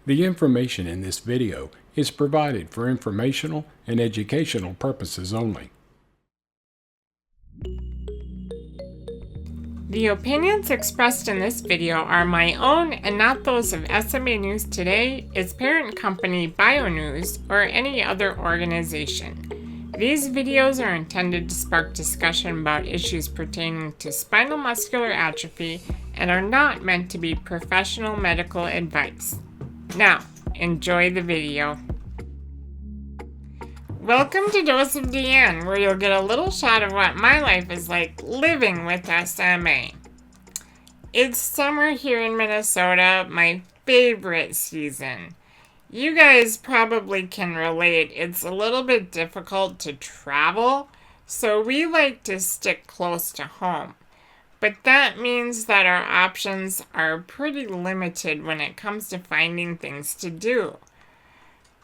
The information in this video is provided for informational and educational purposes only. The opinions expressed in this video are my own and not those of SMA News Today, its parent company BioNews, or any other organization. These videos are intended to spark discussion about issues pertaining to spinal muscular atrophy and are not meant to be professional medical advice. Now, enjoy the video. Welcome to Dose of Deanne, where you'll get a little shot of what my life is like living with SMA. It's summer here in Minnesota, my favorite season. You guys probably can relate. It's a little bit difficult to travel, so we like to stick close to home. But that means that our options are pretty limited when it comes to finding things to do.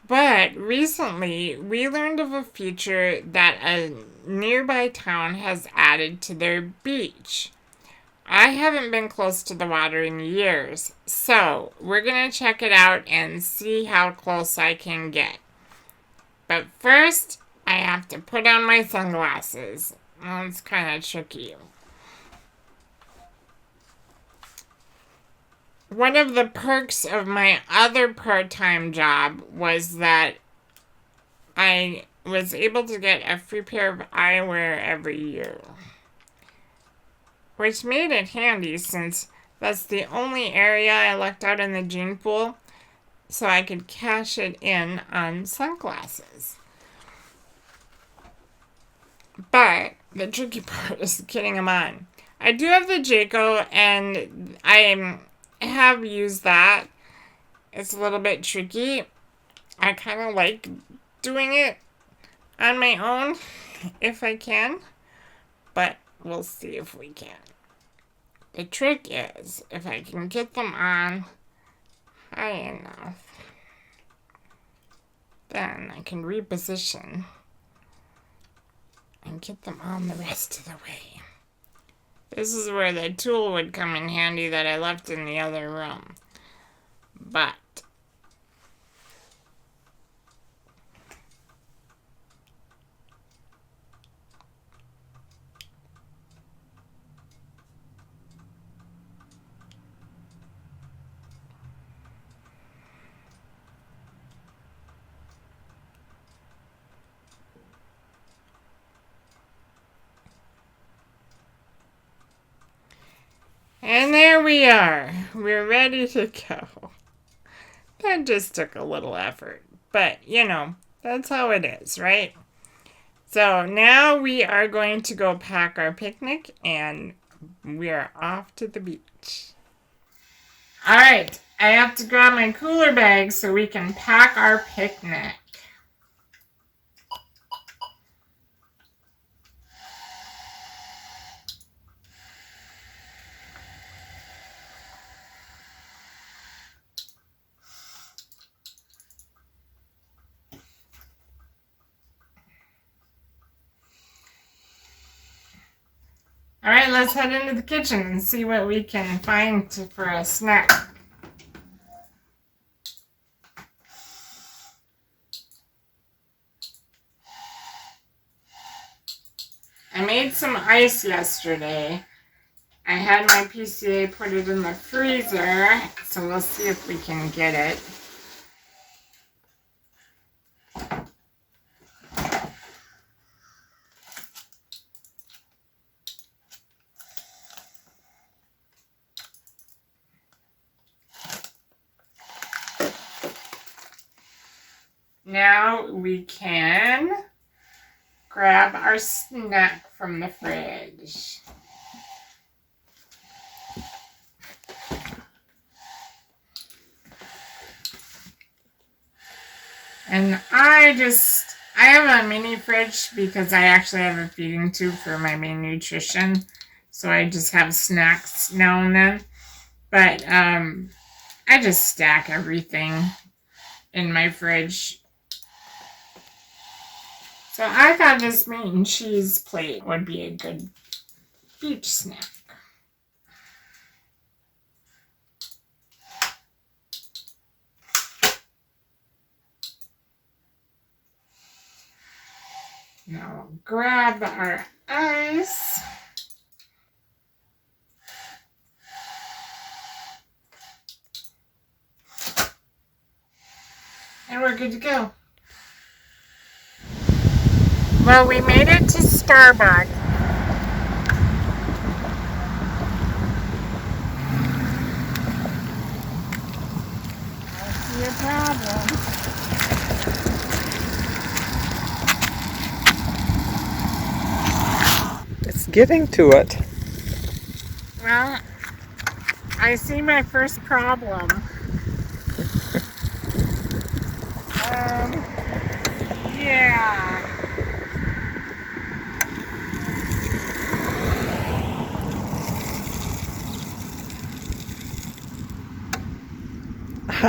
But recently, we learned of a feature that a nearby town has added to their beach. I haven't been close to the water in years, so we're going to check it out and see how close I can get. But first, I have to put on my sunglasses. Well, it's kind of tricky. One of the perks of my other part-time job was that I was able to get a free pair of eyewear every year, which made it handy since that's the only area I left out in the gene pool, so I could cash it in on sunglasses. But the tricky part is getting them on. I do have the Jayco, and I have used that. It's a little bit tricky. I kind of like doing it on my own if I can, but we'll see if we can. The trick is if I can get them on high enough, then I can reposition and get them on the rest of the way. This is where the tool would come in handy that I left in the other room. But and there we are. We're ready to go. That just took a little effort. But, that's how it is, right? So now we are going to go pack our picnic and we are off to the beach. Alright, I have to grab my cooler bag so we can pack our picnic. Alright, let's head into the kitchen and see what we can find for a snack. I made some ice yesterday. I had my PCA put it in the freezer, so we'll see if we can get it. Now we can grab our snack from the fridge. And I have a mini fridge because I actually have a feeding tube for my main nutrition. So I just have snacks now and then. But I just stack everything in my fridge. So I thought this meat and cheese plate would be a good beach snack. Now grab our ice. And we're good to go. Well, we made it to Starbucks. I see a problem. It's getting to it. Well, I see my first problem. Yeah.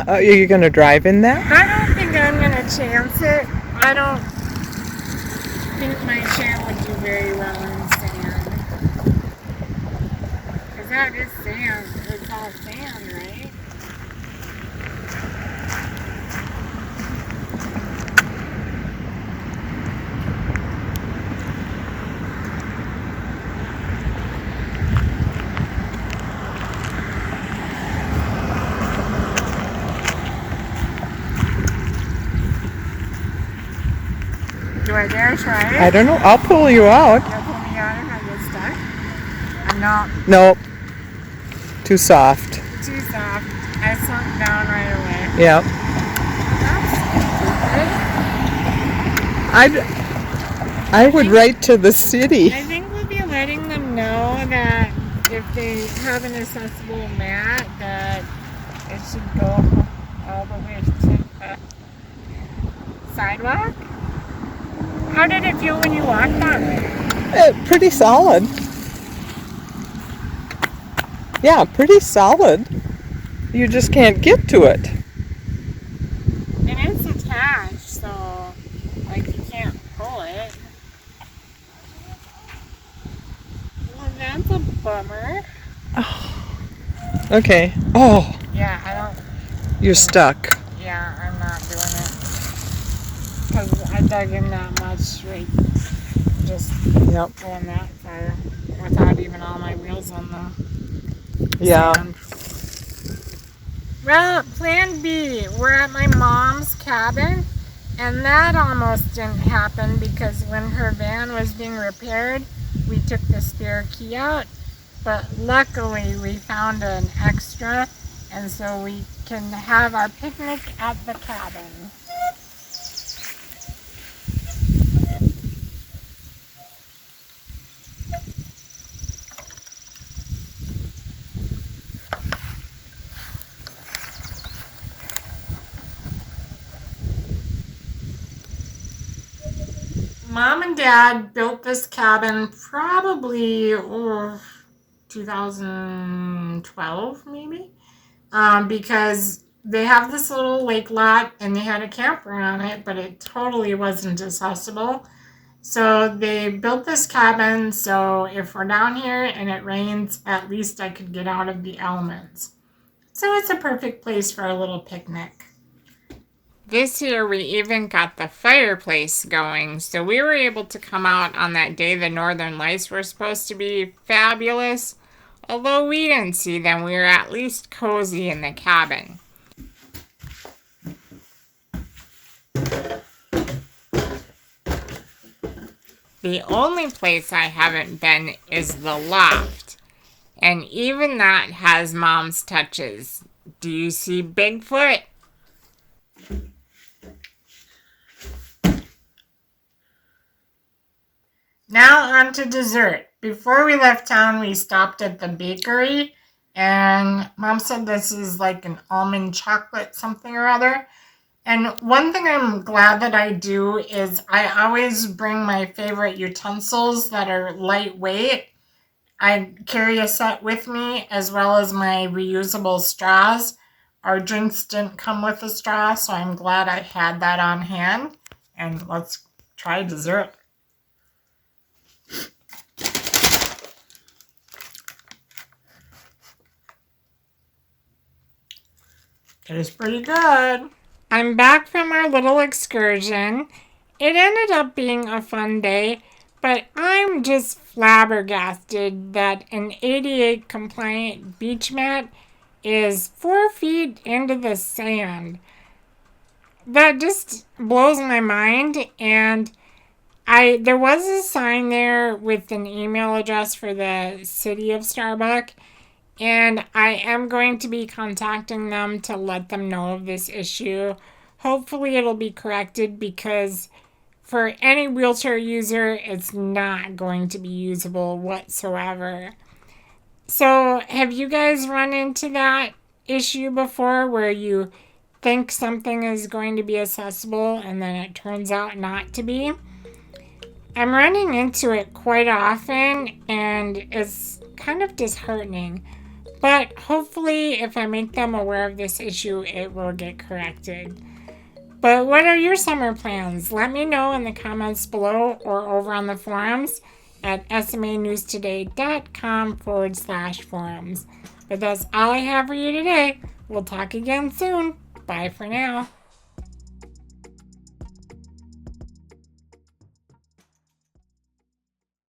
Are you going to drive in that? I don't think I'm going to chance it. I don't think my chair would do very well in sand. Because that is sand. It's all sand, right? Do I dare try it? I don't know. I'll pull you out. You'll pull me out if I get stuck? I'm not Nope. Too soft. too soft. I sunk down right away. Yep. I would write to the city. I think we'll be letting them know that if they have an accessible mat, that it should go all the way to the sidewalk. How did it feel when you walked that way? Pretty solid. Yeah, pretty solid. You just can't get to it. And it's attached, so like you can't pull it. Well, that's a bummer. Okay. Oh, Yeah, I don't. you're stuck. Yeah, I'm not doing it because I dug in that much, right? Just Yep. going that far without even all my wheels on the Yeah. sand. Well, plan B, we're at my mom's cabin, and that almost didn't happen because when her van was being repaired, we took the spare key out, but luckily we found an extra, and so we can have our picnic at the cabin. Mom and Dad built this cabin probably 2012 maybe, because they have this little lake lot and they had a camper on it, but it totally wasn't accessible. So they built this cabin so if we're down here and it rains, at least I could get out of the elements. So it's a perfect place for a little picnic. This year we even got the fireplace going, so we were able to come out on that day the Northern Lights were supposed to be fabulous. Although we didn't see them, we were at least cozy in the cabin. The only place I haven't been is the loft, and even that has Mom's touches. Do you see Bigfoot? Now on to dessert. Before we left town, we stopped at the bakery, and Mom said this is like an almond chocolate something or other. And one thing I'm glad that I do is I always bring my favorite utensils that are lightweight. I carry a set with me as well as my reusable straws. Our drinks didn't come with a straw, so I'm glad I had that on hand. And let's try dessert. It is pretty good. I'm back from our little excursion, it ended up being a fun day, but I'm just flabbergasted that an ADA compliant beach mat is 4 feet into the sand. That just blows my mind. And there was a sign there with an email address for the city of Starbuck, and I am going to be contacting them to let them know of this issue. Hopefully it'll be corrected, because for any wheelchair user, it's not going to be usable whatsoever. So, have you guys run into that issue before, where you think something is going to be accessible and then it turns out not to be? I'm running into it quite often, and it's kind of disheartening. But hopefully, if I make them aware of this issue, it will get corrected. But what are your summer plans? Let me know in the comments below or over on the forums at smanewstoday.com/forums. But that's all I have for you today. We'll talk again soon. Bye for now.